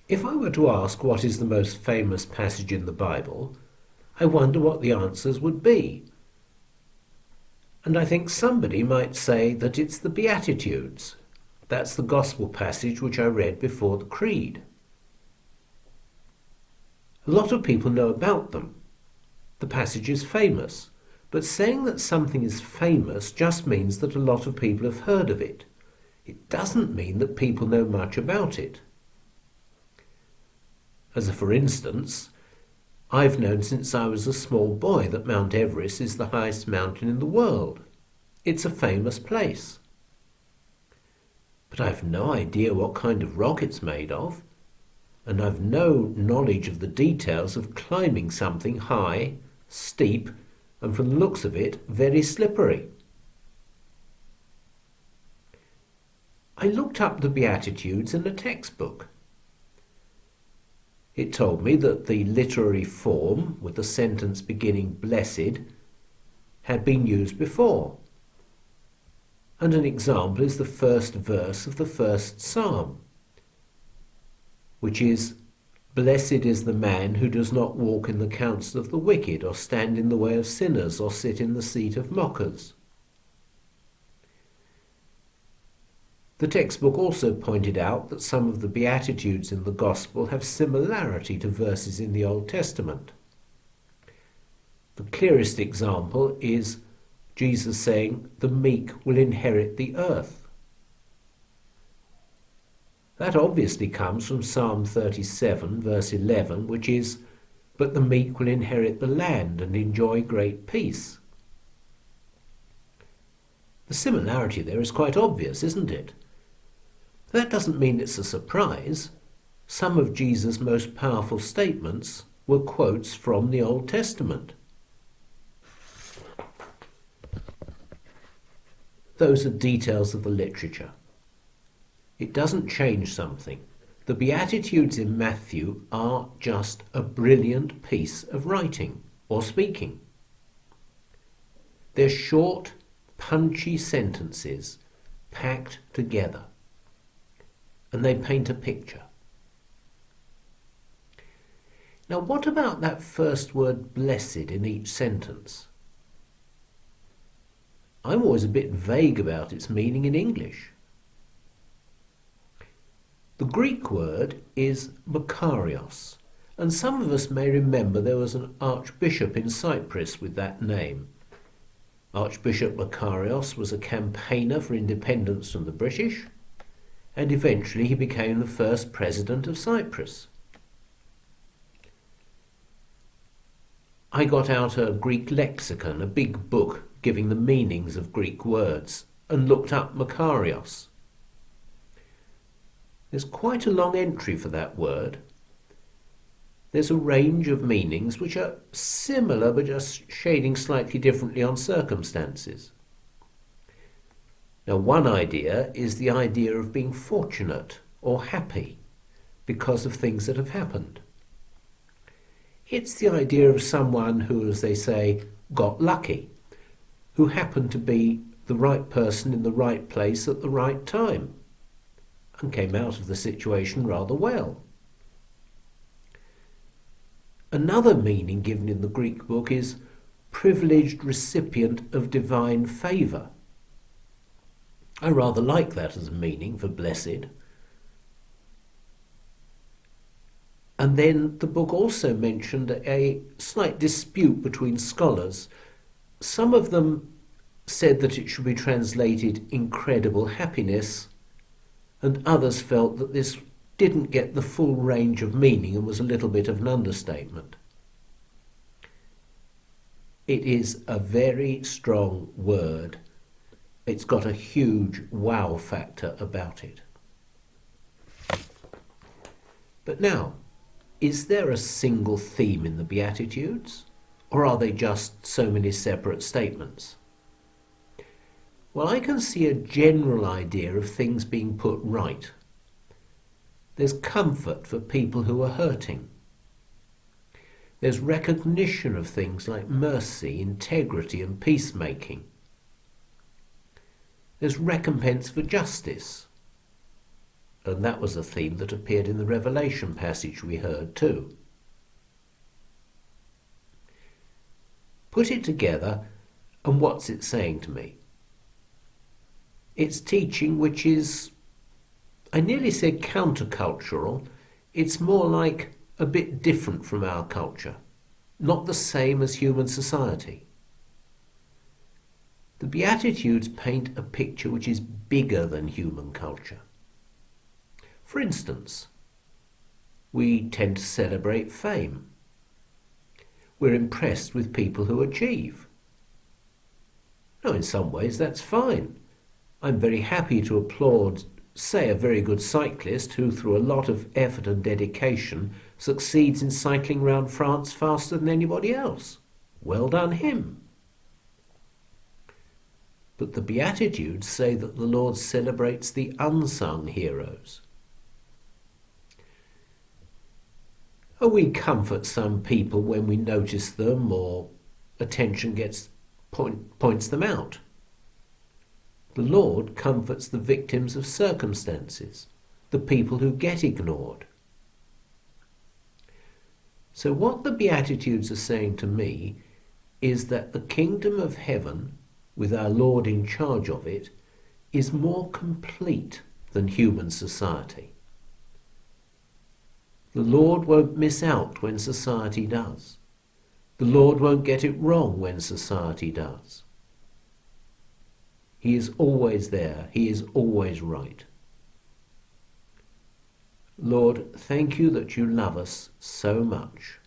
If I were to ask what is the most famous passage in the Bible, I wonder what the answers would be. And I think somebody might say that it's the Beatitudes. That's the gospel passage which I read before the Creed. A lot of people know about them. The passage is famous, but saying that something is famous just means that a lot of people have heard of it. It doesn't mean that people know much about it. As a for instance, I've known since I was a small boy that Mount Everest is the highest mountain in the world. It's a famous place. But I've no idea what kind of rock it's made of, and I've no knowledge of the details of climbing something high, steep, and from the looks of it, very slippery. I looked up the Beatitudes in a textbook. It told me that the literary form, with the sentence beginning blessed, had been used before. And an example is the first verse of the first psalm, which is, "Blessed is the man who does not walk in the counsel of the wicked, or stand in the way of sinners, or sit in the seat of mockers." The textbook also pointed out that some of the Beatitudes in the Gospel have similarity to verses in the Old Testament. The clearest example is Jesus saying, "The meek will inherit the earth." That obviously comes from Psalm 37, verse 11, which is, "But the meek will inherit the land and enjoy great peace." The similarity there is quite obvious, isn't it? That doesn't mean it's a surprise. Some of Jesus' most powerful statements were quotes from the Old Testament. Those are details of the literature. It doesn't change something. The Beatitudes in Matthew are just a brilliant piece of writing or speaking. They're short, punchy sentences packed together, and they paint a picture. Now, what about that first word blessed in each sentence? I'm always a bit vague about its meaning in English. The Greek word is Makarios, and some of us may remember there was an archbishop in Cyprus with that name. Archbishop Makarios was a campaigner for independence from the British, and eventually he became the first president of Cyprus. I got out a Greek lexicon, a big book giving the meanings of Greek words, and looked up Makarios. There's quite a long entry for that word. There's a range of meanings which are similar but just shading slightly differently on circumstances. Now, one idea is the idea of being fortunate or happy because of things that have happened. It's the idea of someone who, as they say, got lucky, who happened to be the right person in the right place at the right time, and came out of the situation rather well. Another meaning given in the Greek book is privileged recipient of divine favour. I rather like that as a meaning for blessed. And then the book also mentioned a slight dispute between scholars. Some of them said that it should be translated incredible happiness, and others felt that this didn't get the full range of meaning and was a little bit of an understatement. It is a very strong word. It's got a huge wow factor about it. But now, is there a single theme in the Beatitudes, or are they just so many separate statements? Well, I can see a general idea of things being put right. There's comfort for people who are hurting. There's recognition of things like mercy, integrity, and peacemaking. There's recompense for justice. And that was a theme that appeared in the Revelation passage we heard too. Put it together, and what's it saying to me? It's teaching which is, I nearly said countercultural. It's more like a bit different from our culture, not the same as human society. The Beatitudes paint a picture which is bigger than human culture. For instance, we tend to celebrate fame. We're impressed with people who achieve. Now, in some ways, that's fine. I'm very happy to applaud, say, a very good cyclist who, through a lot of effort and dedication, succeeds in cycling round France faster than anybody else. Well done him. But the Beatitudes say that the Lord celebrates the unsung heroes. Oh, we comfort some people when we notice them or attention points them out. The Lord comforts the victims of circumstances, the people who get ignored. So what the Beatitudes are saying to me is that the kingdom of heaven, with our Lord in charge of it, is more complete than human society. The Lord won't miss out when society does. The Lord won't get it wrong when society does. He is always there. He is always right. Lord, thank you that you love us so much.